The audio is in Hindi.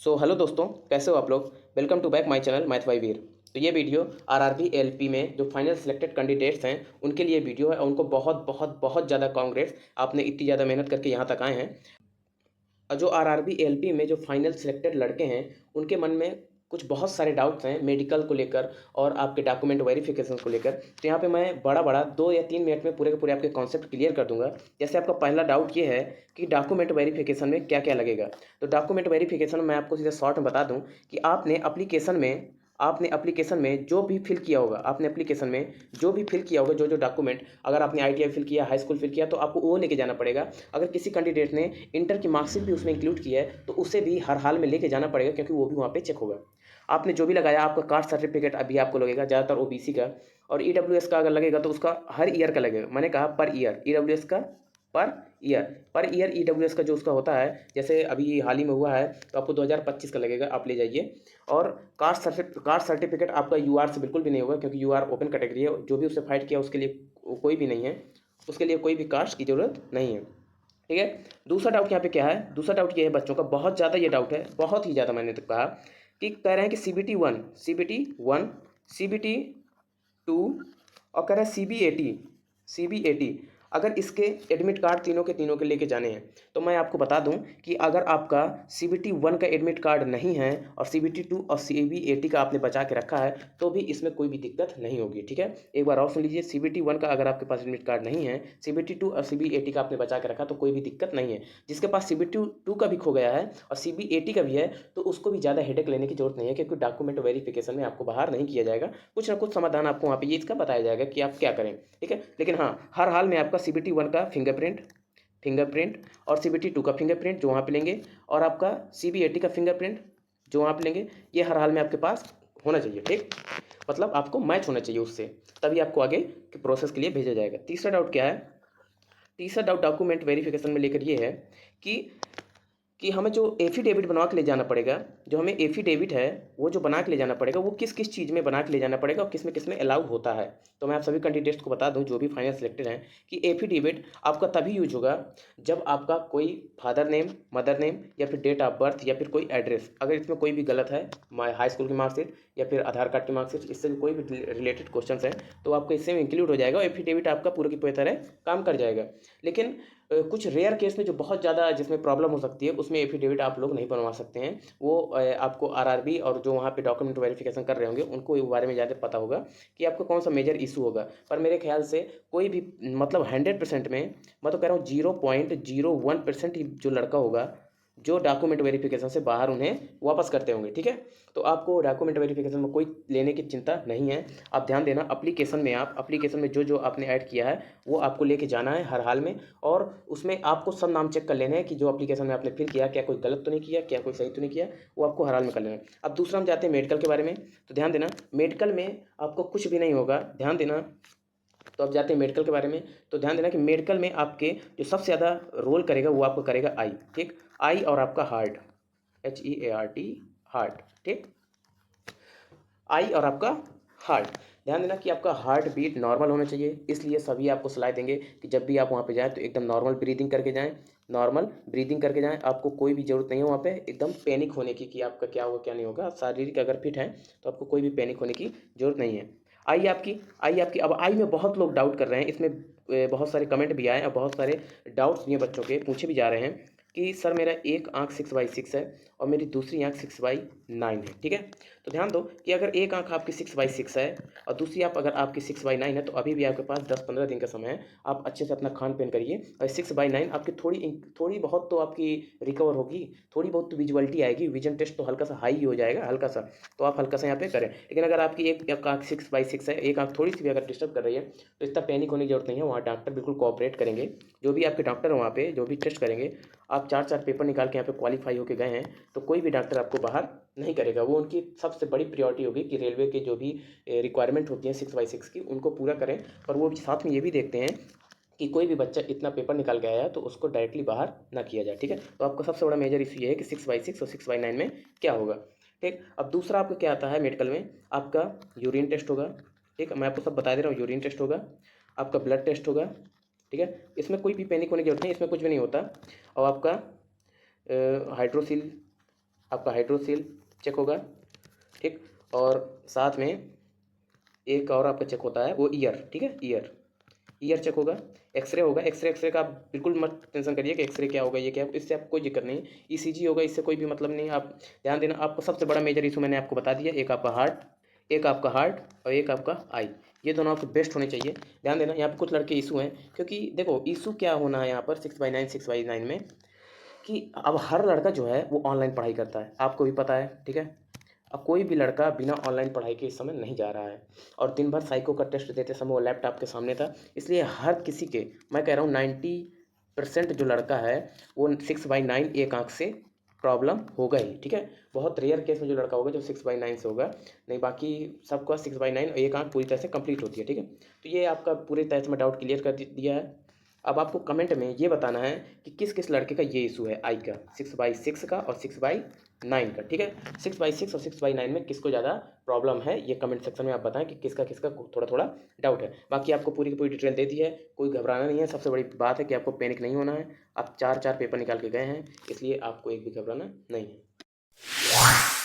हेलो दोस्तों, कैसे हो आप लोग। Welcome to back my channel math by Veer. तो ये वीडियो आरआरबी एलपी में जो फाइनल सिलेक्टेड कैंडिडेट्स हैं उनके लिए वीडियो है और उनको बहुत बहुत बहुत ज़्यादा कांग्रेस, आपने इतनी ज़्यादा मेहनत करके यहाँ तक आए हैं। और जो आरआरबी एलपी में जो फाइनल सिलेक्टेड लड़के हैं उनके मन में कुछ बहुत सारे डाउट्स हैं मेडिकल को लेकर और आपके डॉक्यूमेंट वेरिफिकेशन को लेकर। तो यहाँ पे मैं बड़ा बड़ा 2 या 3 मिनट में पूरे के पूरे आपके कॉन्सेप्ट क्लियर कर दूंगा। जैसे आपका पहला डाउट ये है कि डॉक्यूमेंट वेरिफिकेशन में क्या क्या लगेगा। तो डॉक्यूमेंट वेरिफिकेशन में आपको सीधे शॉर्ट में बता दूं कि आपने एप्लीकेशन में जो भी फिल किया होगा, आपने एप्लीकेशन में जो भी फिल किया होगा, जो जो डॉक्यूमेंट, अगर आपने आईटीआई फिल किया, हाई स्कूल फिल किया, तो आपको वो लेके जाना पड़ेगा। अगर किसी कैंडिडेट ने इंटर की मार्कशीट भी उसमें इंक्लूड की है तो उसे भी हर हाल में लेके जाना पड़ेगा, क्योंकि वो भी वहाँ पे चेक होगा। आपने जो भी लगाया, आपका कास्ट सर्टिफिकेट अभी आपको लगेगा, ज़्यादातर ओबीसी का। और ईडब्ल्यूएस का अगर लगेगा तो उसका हर ईयर का लगेगा। मैंने कहा पर ईयर ईडब्ल्यूएस का, पर ईयर ईडब्ल्यूएस का जो उसका होता है, जैसे अभी हाल ही में हुआ है तो आपको 2025 का लगेगा, आप ले जाइए। और कास्ट सर्टिफिकेट आपका यूआर से बिल्कुल भी नहीं होगा, क्योंकि यूआर ओपन कैटेगरी है। जो भी उससे फाइट किया उसके लिए कोई भी नहीं है, उसके लिए कोई भी कास्ट की ज़रूरत नहीं है। ठीक है। दूसरा डाउट यहाँ पे क्या है, दूसरा डाउट ये है बच्चों का, बहुत ज़्यादा ये डाउट है, बहुत ही ज़्यादा। मैंने तो कहा कि कह रहे हैं कि CBT 1, CBT 2 और कह रहे हैं CBAT। अगर इसके एडमिट कार्ड तीनों के तीनों के लेके जाने हैं तो मैं आपको बता दूं कि अगर आपका CBT 1 का एडमिट कार्ड नहीं है और CBT 2 और CBAT का आपने बचा के रखा है तो भी इसमें कोई भी दिक्कत नहीं होगी। ठीक है, एक बार और सुन लीजिए। CBT 1 का अगर आपके पास एडमिट कार्ड नहीं है, CBT 2 और CBAT का आपने बचा के रखा, तो कोई भी दिक्कत नहीं है। जिसके पास CBT 2 का भी खो गया है और CBAT का भी है तो उसको भी ज़्यादा हेडेक लेने की जरूरत नहीं है, क्योंकि डॉक्यूमेंट वेरिफिकेशन में आपको बाहर नहीं किया जाएगा। कुछ ना कुछ समाधान आपको वहाँ पे ये इसका बताया जाएगा कि आप क्या करें। ठीक है, लेकिन हाँ, हर हाल में आपका CBT 1 का फिंगरप्रिंट और CBT 2 का फिंगरप्रिंट जो वहाँ पे लेंगे, और आपका CBAT का फिंगरप्रिंट जो वहाँ पे लेंगे, ये हर हाल में आपके पास होना चाहिए। ठीक, मतलब आपको मैच होना चाहिए उससे, तभी आपको आगे के प्रोसेस के लिए भेजा जाएगा। तीसरा डाउट क्या है, तीसरा डाउट डॉक्यूमेंट वेरिफिकेशन में लेकर ये है कि हमें जो एफिडेविट बनवा के ले जाना पड़ेगा, जो हमें एफिडेविट है वो जो बना के ले जाना पड़ेगा, वो किस किस चीज़ में बना के ले जाना पड़ेगा और किस में अलाउ होता है। तो मैं आप सभी कैंडिडेट्स को बता दूं जो भी फाइनल सिलेक्टेड हैं कि एफिडेविट आपका तभी यूज होगा जब आपका कोई फादर नेम, मदर नेम या फिर डेट ऑफ बर्थ या फिर कोई एड्रेस, अगर इसमें कोई भी गलत है, हाई स्कूल की मार्कशीट या फिर आधार कार्ड की मार्कशीट, इससे भी कोई भी रिलेटेड क्वेश्चन है तो आपको इससे इंक्लूड हो जाएगा। एफिडेविट आपका पूरा की पूरी तरह काम कर जाएगा। लेकिन कुछ रेयर केस में जो बहुत ज़्यादा जिसमें प्रॉब्लम हो सकती है, उसमें एफिडेविट आप लोग नहीं बनवा सकते हैं। वो आपको आरआरबी और जो वहाँ पे डॉक्यूमेंट वेरिफिकेशन कर रहे होंगे उनको इस बारे में ज़्यादा पता होगा कि आपको कौन सा मेजर इशू होगा। पर मेरे ख्याल से कोई भी, मतलब 100% में मैं तो कह रहा हूँ 0.01% ही जो लड़का होगा जो डॉक्यूमेंट वेरिफिकेशन से बाहर उन्हें वापस करते होंगे। ठीक है, तो आपको डॉक्यूमेंट वेरिफिकेशन में कोई लेने की चिंता नहीं है। आप ध्यान देना, एप्लीकेशन में जो जो आपने ऐड किया है वो आपको लेके जाना है हर हाल में, और उसमें आपको सब नाम चेक कर लेने हैं कि जो एप्लीकेशन में आपने फिल किया क्या कोई गलत तो नहीं किया, क्या कोई सही तो नहीं किया, वो आपको हर हाल में कर लेना है। अब दूसरा हम जाते हैं मेडिकल के बारे में। तो ध्यान देना, मेडिकल में आपको कुछ भी नहीं होगा, ध्यान देना। तो अब जाते हैं मेडिकल के बारे में। तो ध्यान देना कि मेडिकल में आपके जो सबसे ज़्यादा रोल करेगा वो आपको करेगा आई। ठीक, आई और आपका हार्ट, HEART, हार्ट। ठीक, आई और आपका हार्ट। ध्यान देना कि आपका हार्ट बीट नॉर्मल होना चाहिए, इसलिए सभी आपको सलाह देंगे कि जब भी आप वहाँ पे जाएँ तो एकदम नॉर्मल ब्रीदिंग करके जाएँ, नॉर्मल ब्रीदिंग करके जाएँ। आपको कोई भी ज़रूरत नहीं है वहाँ पे एकदम पैनिक होने की कि आपका क्या होगा क्या नहीं होगा। शारीरिक अगर फिट हैं तो आपको कोई भी पैनिक होने की ज़रूरत नहीं है। आई आपकी अब आई में बहुत लोग डाउट कर रहे हैं, इसमें बहुत सारे कमेंट भी आए और बहुत सारे डाउट्स भी हैं बच्चों के, पूछे भी जा रहे हैं कि सर मेरा एक आँख 6/6 है और मेरी दूसरी आँख 6/9 है। ठीक है, तो ध्यान दो कि अगर एक आँख आपकी 6/6 है और दूसरी आप अगर आपकी 6/9 है तो अभी भी आपके पास 10-15 दिन का समय है। आप अच्छे से अपना खान पान करिए और 6/9 आपकी थोड़ी बहुत तो आपकी रिकवर होगी, थोड़ी बहुत तो विजुअलिटी आएगी, विजन टेस्ट तो हल्का सा हाई ही हो जाएगा, हल्का सा। तो आप हल्का सा यहाँ पे करें। लेकिन अगर आपकी एक आँख 6/6 है, एक आँख थोड़ी सी भी अगर डिस्टर्ब कर रही है तो इतना पैनिक होने की जरूरत नहीं है। वहाँ डॉक्टर बिल्कुल कोऑपरेट करेंगे। जो भी आपके डॉक्टर हैं वहाँ पे जो भी टेस्ट करेंगे, आप 4-4 पेपर निकाल के यहाँ पे क्वालिफाई होके गए हैं तो कोई भी डॉक्टर आपको बाहर नहीं करेगा। वो उनकी सबसे बड़ी प्रायोरिटी होगी कि रेलवे के जो भी रिक्वायरमेंट होती है 6/6 की उनको पूरा करें। पर वो भी साथ में ये भी देखते हैं कि कोई भी बच्चा इतना पेपर निकाल के आया है तो उसको डायरेक्टली बाहर ना किया जाए। ठीक है, तो आपका सबसे बड़ा मेजर इशू ये है कि 6/6 और 6/9 में क्या होगा। ठीक, अब दूसरा आपका क्या आता है मेडिकल में, आपका यूरिन टेस्ट होगा। ठीक, मैं आपको सब बता दे रहा हूँ, यूरिन टेस्ट होगा, आपका ब्लड टेस्ट होगा। ठीक है, इसमें कोई भी पैनिक होने की जरूरत नहीं, इसमें कुछ भी नहीं होता। और आपका हाइड्रोसिल आपका हाइड्रोसील चेक होगा, ठीक। और साथ में एक और आपका चेक होता है वो ईयर, ठीक है, ईयर चेक होगा। एक्सरे होगा, एक्सरे का आप बिल्कुल मत टेंशन करिए कि एक्सरे क्या होगा ये क्या है, इससे आपको कोई दिक्कत नहीं। ईसीजी होगा, इससे कोई भी मतलब नहीं, आप ध्यान देना। आपको सबसे बड़ा मेजर इशू मैंने आपको बता दिया, एक आपका हार्ट और एक आपका आई, ये दोनों आपके बेस्ट होने चाहिए। ध्यान देना, यहाँ पर कुछ लड़के इशू हैं, क्योंकि देखो इशू क्या होना है यहाँ पर 6/9 में, कि अब हर लड़का जो है वो ऑनलाइन पढ़ाई करता है, आपको भी पता है, ठीक है। अब कोई भी लड़का बिना ऑनलाइन पढ़ाई के इस समय नहीं जा रहा है, और दिन भर साइको का टेस्ट देते समय वो लैपटॉप के सामने था। इसलिए हर किसी के, मैं कह रहा हूँ 90% जो लड़का है वो 6/9 एक आंख से प्रॉब्लम होगा ही, ठीक है। बहुत रेयर केस में जो लड़का होगा जो 6/9 से होगा, नहीं बाकी सबका 6/9 एक आंख पूरी तरह से कंप्लीट होती है, ठीक है। तो ये आपका पूरी तरह से मैं डाउट क्लियर कर दिया है। अब आपको कमेंट में ये बताना है कि किस किस लड़के का ये इशू है आई का, 6/6 का और 6/9 का, ठीक है। 6/6 और 6/9 में किसको ज़्यादा प्रॉब्लम है, ये कमेंट सेक्शन में आप बताएं कि किसका किसका थोड़ा थोड़ा डाउट है। बाकी आपको पूरी की पूरी डिटेल दे दी है, कोई घबराना नहीं है। सबसे बड़ी बात है कि आपको पैनिक नहीं होना है। आप 4 पेपर निकाल के गए हैं, इसलिए आपको एक भी घबराना नहीं है।